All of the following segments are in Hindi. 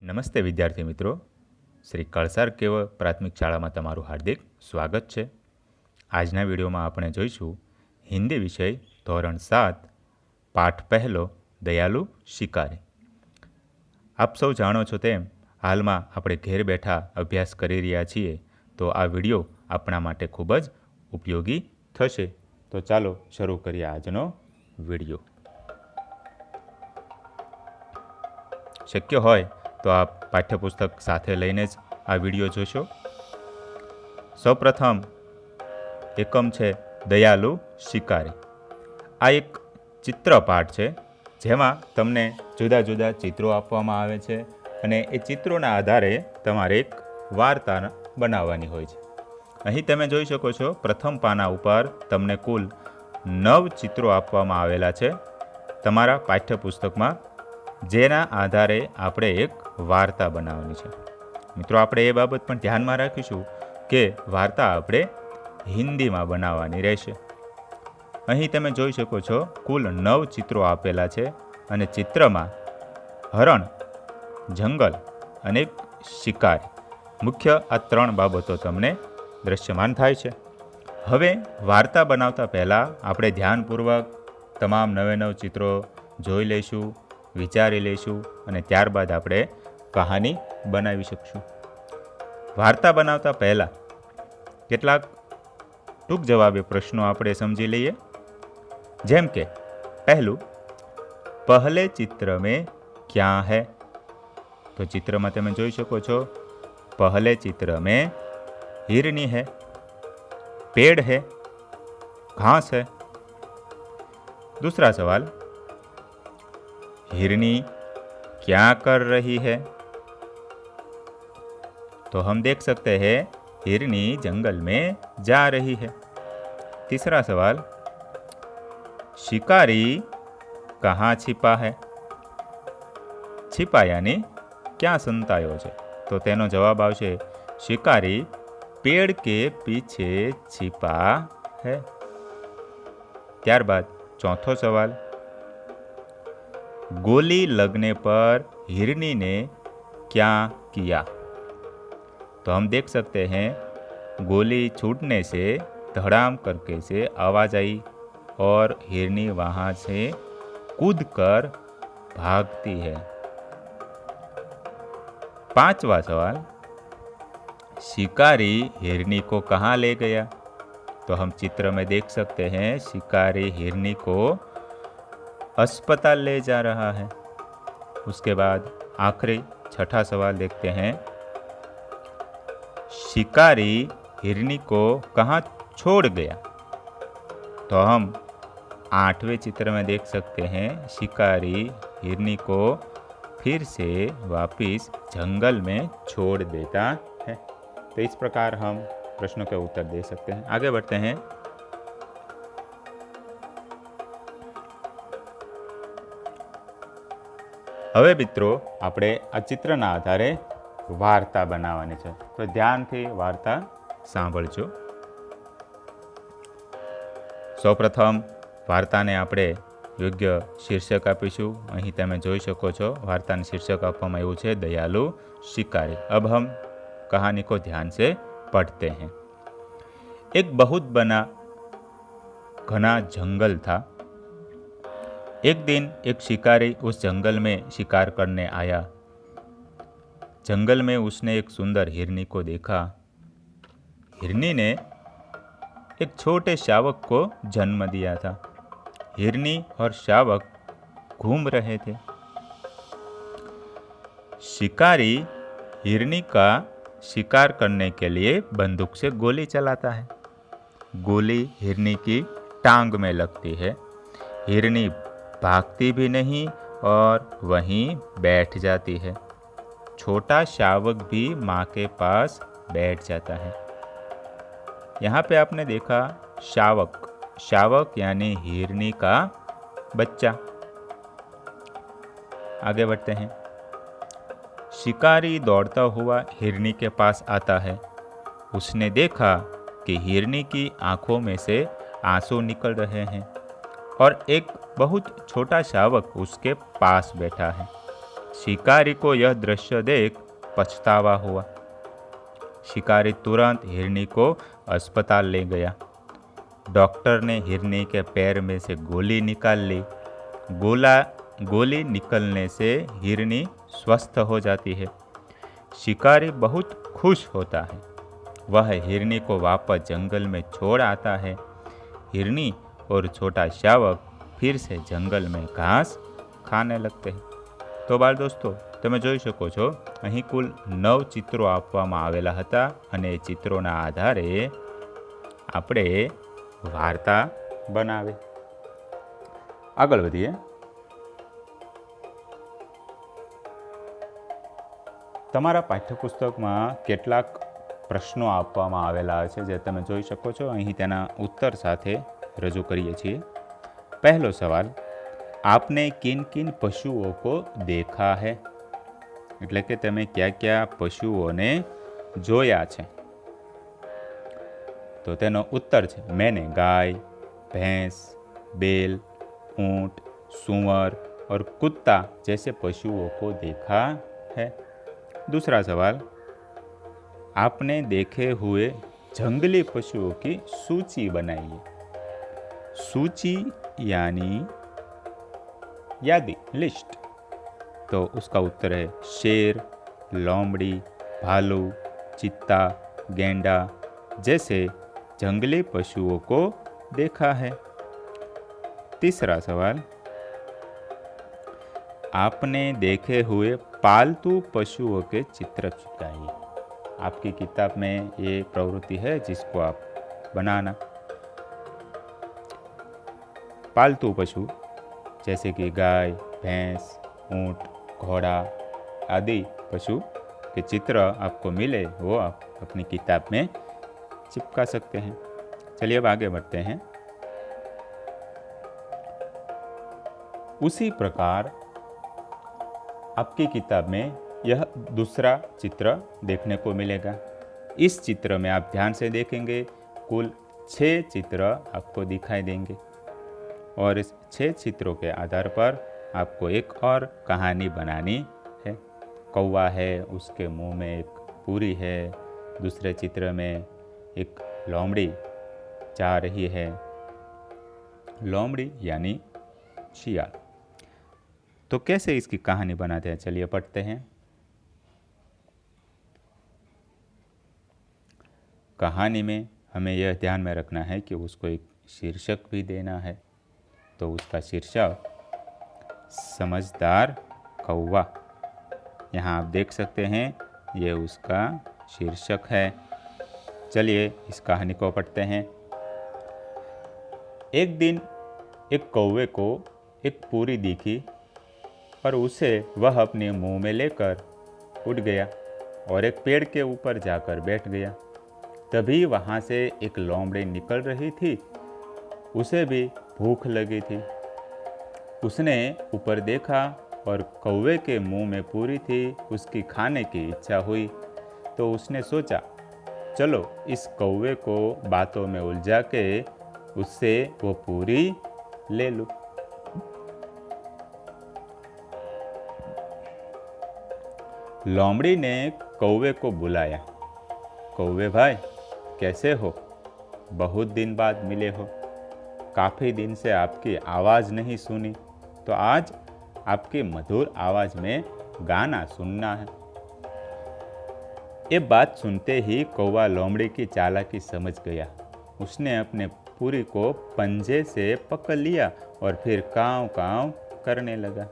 નમસ્તે વિદ્યાર્થી મિત્રો, શ્રી કળસાર કેવ પ્રાથમિક શાળામાં તમારું હાર્દિક સ્વાગત છે. આજના વિડીયોમાં આપણે જોઈશું હિન્દી વિષય ધોરણ 7 પાઠ પહેલો દયાલુ શિકારી. આપ સૌ જાણો છો તેમ હાલમાં આપણે ઘેર બેઠા અભ્યાસ કરી રહ્યા છીએ, તો આ વિડીયો આપણા માટે ખૂબ જ ઉપયોગી થશે. તો ચાલો શરૂ કરીએ આજનો વિડીયો. શક્ય હોય તો આપ પાઠ્યપુસ્તક સાથે લઈને જ આ વિડીયો જોશો. સૌપ્રથમ એકમ છે દયાલુ શિકારી. આ એક ચિત્રપાઠ છે જેમાં તમને જુદા જુદા ચિત્રો આપવામાં આવે છે અને એ ચિત્રોના આધારે તમારે એક વાર્તા બનાવવાની હોય છે. અહીં તમે જોઈ શકો છો, પ્રથમ પાના ઉપર તમને કુલ 9 ચિત્રો આપવામાં આવેલા છે તમારા પાઠ્યપુસ્તકમાં, જેના આધારે આપણે એક વાર્તા બનાવવાની છે. મિત્રો, આપણે એ બાબત પણ ધ્યાનમાં રાખીશું કે વાર્તા આપણે હિન્દીમાં બનાવવાની રહેશે. અહીં તમે જોઈ શકો છો કુલ 9 ચિત્રો આપેલા છે અને ચિત્રમાં હરણ, જંગલ અને શિકારી, મુખ્ય આ 3 બાબતો તમને દ્રશ્યમાન થાય છે. હવે વાર્તા બનાવતા પહેલાં આપણે ધ્યાનપૂર્વક તમામ 9 ચિત્રો જોઈ લઈશું, વિચારી લઈશું અને ત્યારબાદ આપણે કહાની બનાવી શકશું. વાર્તા બનાવતા પહેલાં કેટલાક ટૂંક જવાબે પ્રશ્નો આપણે સમજી લઈએ. જેમ કે પહેલું, પહેલે ચિત્ર મેં ક્યાં હૈ? તો ચિત્રમાં તમે જોઈ શકો છો, પહેલે ચિત્ર મેં हिरनी है, पेड़ है, घास है. दूसरा सवाल, हिरनी क्या कर रही है? तो हम देख सकते हैं हिरनी जंगल में जा रही है. तीसरा सवाल, शिकारी कहाँ छिपा है? छिपा यानी ક્યાં સંતાયો છે? તો તેનો જવાબ આવશે शिकारी पेड़ के पीछे छिपा है. ત્યારબાદ ચોથો સવાલ, गोली लगने पर हिरनी ने क्या किया? तो हम देख सकते हैं गोली छूटने से धड़ाम करके से आवाज आई और हिरनी वहाँ से कूदकर भागती है. 5वां सवाल, शिकारी हिरनी को कहाँ ले गया? तो हम चित्र में देख सकते हैं शिकारी हिरनी को अस्पताल ले जा रहा है. उसके बाद आखिरी 6ठा सवाल देखते हैं, शिकारी हिरनी को कहाँ छोड़ गया? तो हम 8वें चित्र में देख सकते हैं शिकारी हिरनी को फिर से वापिस जंगल में छोड़ देता है. तो इस प्रकार हम प्रश्नों के उत्तर दे सकते हैं. आगे बढ़ते हैं. હવે મિત્રો, આપણે આ ચિત્રના આધારે વાર્તા બનાવવાની છે, તો ધ્યાનથી વાર્તા સાંભળજો. સૌપ્રથમ વાર્તાને આપણે યોગ્ય શીર્ષક આપીશું. અહીં તમે જોઈ શકો છો વાર્તાને શીર્ષક આપવામાં આવ્યું છે દયાલુ शिकारी. अब हम कहानी को ध्यान से पढ़ते हैं. एक बहुत बना घना जंगल था. एक दिन एक शिकारी उस जंगल में शिकार करने आया. जंगल में उसने एक सुंदर हिरनी को देखा. हिरनी ने एक छोटे शावक को जन्म दिया था. हिरनी और शावक घूम रहे थे. शिकारी हिरनी का शिकार करने के लिए बंदूक से गोली चलाता है. गोली हिरनी की टांग में लगती है. हिरनी भागती भी नहीं और वहीं बैठ जाती है. छोटा शावक भी माँ के पास बैठ जाता है. यहाँ पे आपने देखा शावक, शावक यानी हिरनी का बच्चा. आगे बढ़ते हैं. शिकारी दौड़ता हुआ हिरनी के पास आता है. उसने देखा कि हिरनी की आंखों में से आंसू निकल रहे हैं और एक बहुत छोटा शावक उसके पास बैठा है. शिकारी को यह दृश्य देख पछतावा हुआ। शिकारी तुरंत हिरनी को अस्पताल ले गया। डॉक्टर ने हिरनी के पैर में से गोली निकाल ली। गोली निकलने से हिरनी स्वस्थ हो जाती है। शिकारी बहुत खुश होता है। वह हिरनी को वापस जंगल में छोड़ आता है। हिरनी और छोटा शावक फिर से जंगल में घास खाने लगते हैं। તો બાળ દોસ્તો, તમે જોઈ શકો છો અહીં કુલ 9 ચિત્રો આપવામાં આવેલા હતા અને એ ચિત્રોના આધારે આપણે વાર્તા બનાવે. આગળ વધીએ. તમારા પાઠ્યપુસ્તકમાં કેટલાક પ્રશ્નો આપવામાં આવેલા છે જે તમે જોઈ શકો છો. અહીં તેના ઉત્તર સાથે રજૂ કરીએ છીએ. પહેલો સવાલ, आपने किन किन पशुओं को देखा है? એટલે કે તમે કયા કયા પશુઓને જોયા છે? તો તેનો ઉત્તર છે मैंने गाय, भैंस, बैल, ऊंट, सूअर और कुत्ता जैसे पशुओं को देखा है. दूसरा सवाल, आपने देखे हुए जंगली पशुओं की सूची बनाइए. सूची यानी यादी, लिस्ट. तो उसका उत्तर है शेर, लोमड़ी, भालू, चीता, गेंडा जैसे जंगली पशुओं को देखा है. तीसरा सवाल, आपने देखे हुए पालतू पशुओं के चित्र चिपकाइए. आपकी किताब में ये प्रवृत्ति है जिसको आप बनाना. पालतू पशु जैसे कि गाय, भैंस, ऊंट, घोड़ा आदि पशु के चित्र आपको मिले वो आप अपनी किताब में चिपका सकते हैं. चलिए अब आगे बढ़ते हैं. उसी प्रकार आपकी किताब में यह दूसरा चित्र देखने को मिलेगा. इस चित्र में आप ध्यान से देखेंगे कुल 6 चित्र आपको दिखाई देंगे और इस 6 चित्रों के आधार पर आपको एक और कहानी बनानी है. कौवा है, उसके मुंह में एक पूरी है. दूसरे चित्र में एक लोमड़ी जा रही है. लोमड़ी यानी शियाल. तो कैसे इसकी कहानी बनाते हैं, चलिए पढ़ते हैं. कहानी में हमें यह ध्यान में रखना है कि उसको एक शीर्षक भी देना है. तो उसका शीर्षक समझदार कौवा. यहाँ आप देख सकते हैं ये उसका शीर्षक है. चलिए इस कहानी को पढ़ते हैं. एक दिन एक कौवे को एक पूरी दिखी और उसे वह अपने मुंह में लेकर उड़ गया और एक पेड़ के ऊपर जाकर बैठ गया. तभी वहाँ से एक लोमड़ी निकल रही थी. उसे भी भूख लगी थी. उसने ऊपर देखा और कौवे के मुंह में पूरी थी. उसकी खाने की इच्छा हुई तो उसने सोचा चलो इस कौवे को बातों में उलझा के उससे वो पूरी ले लूं. लोमड़ी ने कौवे को बुलाया. कौवे भाई, कैसे हो? बहुत दिन बाद मिले हो. काफ़ी दिन से आपकी आवाज़ नहीं सुनी, तो आज आपकी मधुर आवाज़ में गाना सुनना है. ये बात सुनते ही कौवा लोमड़ी की चालाकी समझ गया. उसने अपने पूरी को पंजे से पकड़ लिया और फिर काँव काँव करने लगा.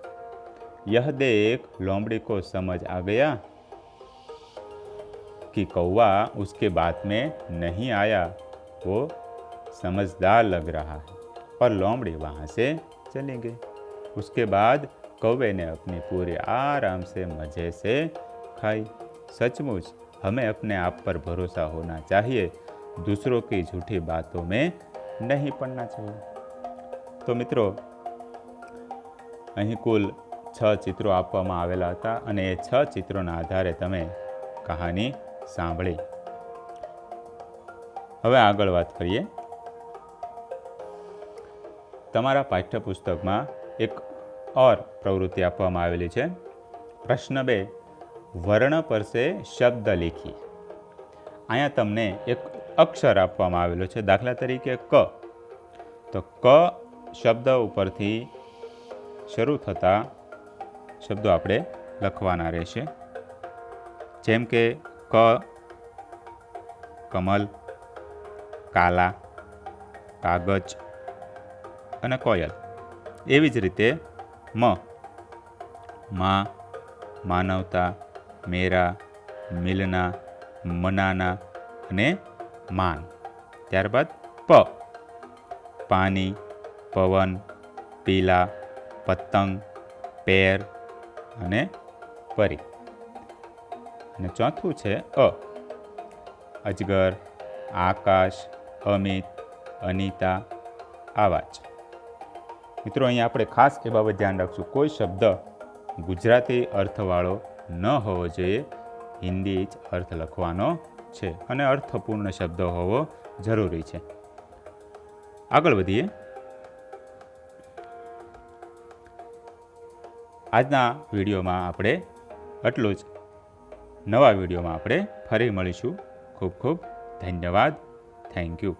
यह देख लोमड़ी को समझ आ गया कि कौवा उसके बात में नहीं आया. वो समझदार लग रहा है और लोमड़ी वहाँ से चली गई. उसके बाद कौवे ने अपनी पूरी आराम से मज़े से खाई. सचमुच हमें अपने आप पर भरोसा होना चाहिए. दूसरों की झूठी बातों में नहीं पड़ना चाहिए. तो मित्रों, અહીં કુલ 6 ચિત્રો આપવામાં આવેલા હતા અને એ 6 ચિત્રોના આધારે તમે કહાની સાંભળી. હવે આગળ વાત કરીએ. તમારા પાઠ્યપુસ્તકમાં એક ઓર પ્રવૃત્તિ આપવામાં આવેલી છે. પ્રશ્ન 2, વર્ણ પરસે શબ્દ લીખી. અહીંયા તમને એક અક્ષર આપવામાં આવેલો છે, દાખલા તરીકે ક. તો ક શબ્દ ઉપરથી શરૂ થતા શબ્દો આપણે લખવાના રહેશે. જેમ કે ક કમલ, કાલા, કાગજ અને કોયલ. એવી જ રીતે માં, માનવતા, મેરા, મિલના, મનાના અને માન. ત્યારબાદ પાણી, પવન, પીલા, પતંગ, પેર અને પરી. અને ચોથું છે અજગર, આકાશ, અમિત, અનિતા, આવાજ. મિત્રો, અહીંયા આપણે ખાસ એ બાબત ધ્યાન રાખશું, કોઈ શબ્દ ગુજરાતી અર્થવાળો ન હોવો જોઈએ, હિન્દી જ અર્થ લખવાનો છે અને અર્થપૂર્ણ શબ્દ હોવો જરૂરી છે. આગળ વધીએ. આજના વિડીયોમાં આપણે આટલું જ. નવા વિડીયોમાં આપણે ફરી મળીશું. ખૂબ ખૂબ ધન્યવાદ. Thank you.